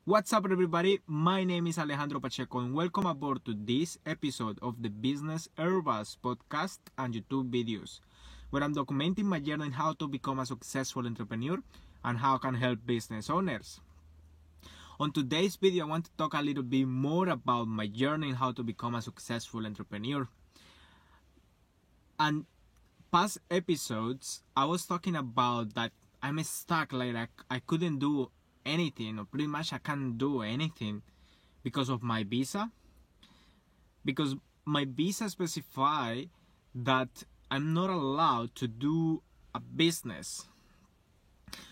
What's up, everybody? My name is Alejandro Pacheco, and welcome aboard to this episode of the Business Airbus podcast and YouTube videos, where I'm documenting my journey in how to become a successful entrepreneur and how I can help business owners. On today's video, I want to talk a little bit more about my journey in how to become a successful entrepreneur. And past episodes, I was talking about that I'm stuck, like I couldn't do anything, or pretty much I can't do anything because of my visa. Because my visa specify that I'm not allowed to do a business.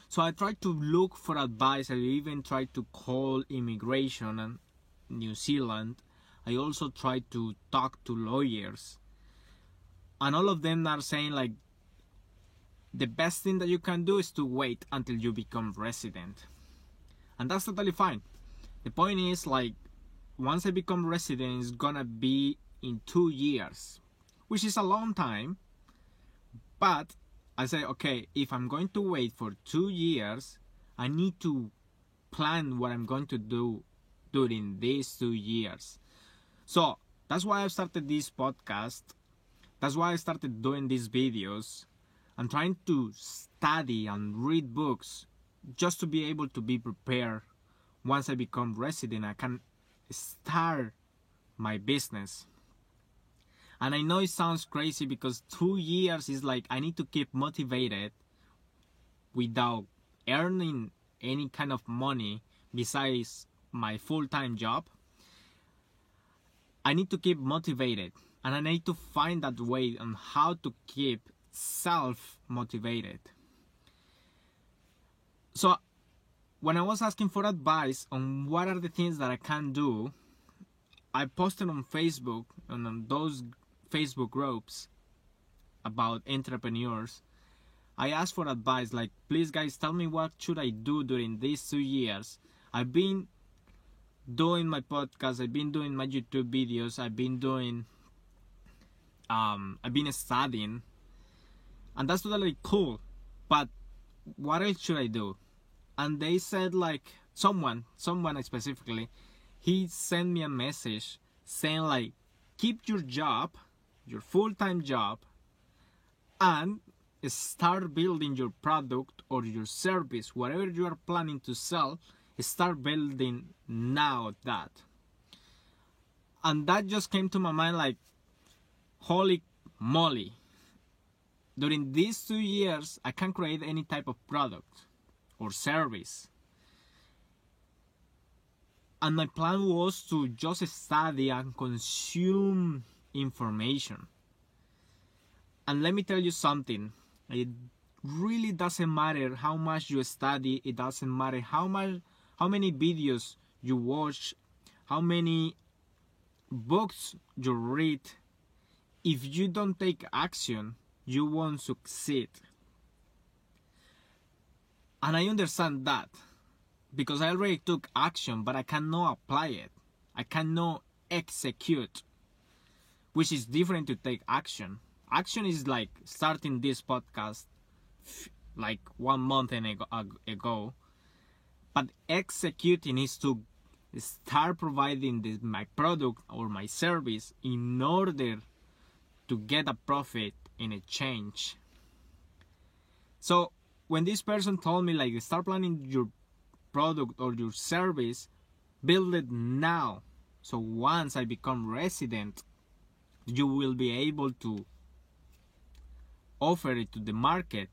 So I tried to look for advice. I even tried to call immigration in New Zealand. I also tried to talk to lawyers. And all of them are saying like the best thing that you can do is to wait until you become resident. And that's totally fine. The point is, like, once I become resident, it's gonna be in 2 years, which is a long time. But I say, okay, if I'm going to wait for 2 years, I need to plan what I'm going to do during these 2 years. So that's why I started this podcast. That's why I started doing these videos. I'm trying to study and read books just to be able to be prepared. Once I become resident, I can start my business. And I know it sounds crazy because 2 years is like I need to keep motivated without earning any kind of money besides my full-time job. I need to keep motivated, and I need to find that way on how to keep self-motivated. So when I was asking for advice on what are the things that I can do, I posted on Facebook and on those Facebook groups about entrepreneurs. I asked for advice like, please guys, tell me what should I do during these 2 years. I've been doing my podcast, I've been doing my YouTube videos, I've been studying, and that's totally cool. But what else should I do? And they said like someone specifically, he sent me a message saying like, keep your job, your full-time job, and start building your product or your service, whatever you are planning to sell, start building now that. And that just came to my mind like, holy moly. During these 2 years, I can create any type of product or service. And my plan was to just study and consume information. And let me tell you something. It really doesn't matter how much you study. It doesn't matter how many videos you watch, how many books you read. If you don't take action, you won't succeed. And I understand that because I already took action, but I cannot apply it. I cannot execute, which is different to take action. Action is like starting this podcast like 1 month ago, but executing is to start providing my product or my service in order to get a profit in exchange. So when this person told me like, start planning your product or your service, build it now, so once I become resident, you will be able to offer it to the market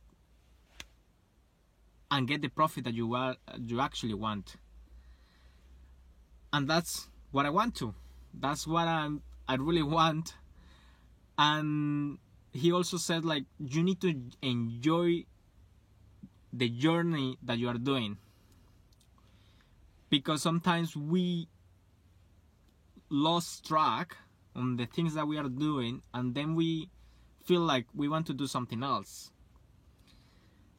and get the profit that you actually want. And that's what I want to. That's what I really want. And he also said like, you need to enjoy the journey that you are doing, because sometimes we lost track on the things that we are doing, and then we feel like we want to do something else.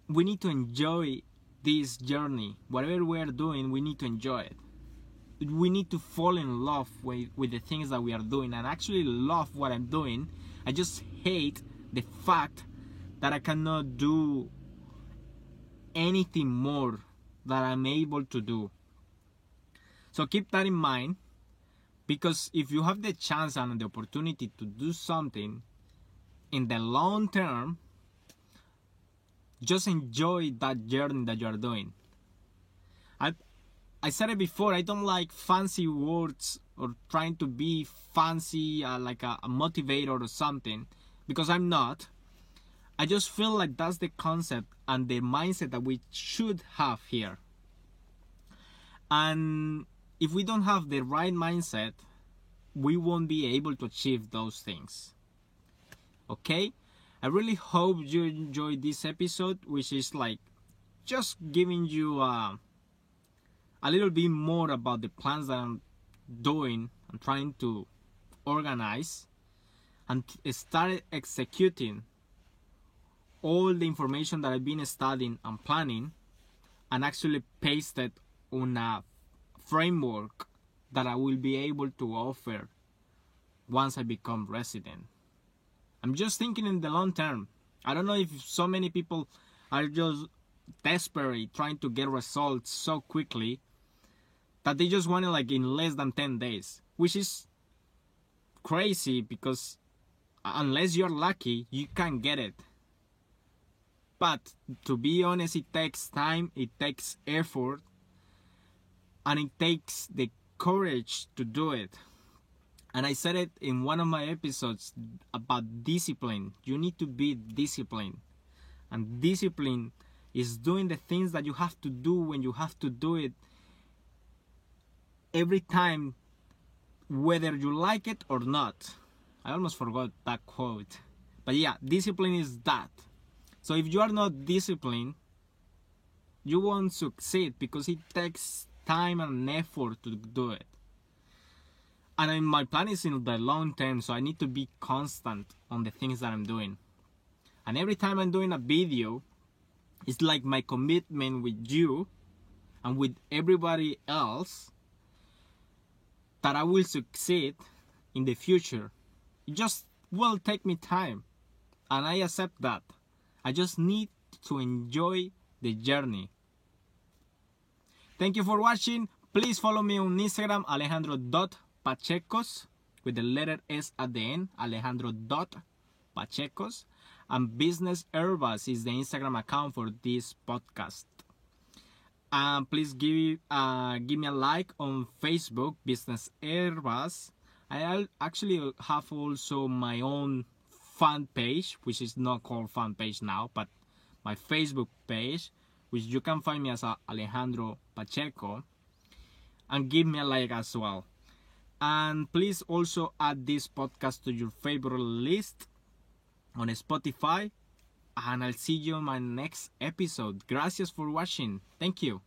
We need to enjoy this journey. Whatever we are doing, we need to enjoy it. We need to fall in love with the things that we are doing, and actually love what I'm doing. I just hate the fact that I cannot do anything more that I'm able to do. So keep that in mind, because if you have the chance and the opportunity to do something in the long term, just enjoy that journey that you are doing. I said it before, I don't like fancy words or trying to be fancy, like a motivator or something, because I'm not. I just feel like that's the concept and the mindset that we should have here. And if we don't have the right mindset, we won't be able to achieve those things. Okay? I really hope you enjoyed this episode, which is like just giving you a little bit more about the plans that I'm doing and trying to organize and start executing all the information that I've been studying and planning, and actually paste it on a framework that I will be able to offer once I become resident. I'm just thinking in the long term. I don't know if so many people are just desperate trying to get results so quickly that they just want it like in less than 10 days, which is crazy, because unless you're lucky, you can't get it. But to be honest, it takes time, it takes effort, and it takes the courage to do it. And I said it in one of my episodes about discipline. You need to be disciplined. And discipline is doing the things that you have to do when you have to do it, every time, whether you like it or not. I almost forgot that quote. But yeah, discipline is that. So if you are not disciplined, you won't succeed, because it takes time and effort to do it. And my plan is in the long term, so I need to be constant on the things that I'm doing. And every time I'm doing a video, it's like my commitment with you and with everybody else that I will succeed in the future. It just will take me time, and I accept that. I just need to enjoy the journey. Thank you for watching. Please follow me on Instagram, alejandro.pachecos, with the letter S at the end, alejandro.pachecos. And Business Herbas is the Instagram account for this podcast. Please give me a like on Facebook, Business Herbas. I actually have also my own fan page, which is not called fan page now, but my Facebook page, which you can find me as Alejandro Pacheco, and give me a like as well. And please also add this podcast to your favorite list on Spotify, and I'll see you in my next episode. Gracias for watching. Thank you.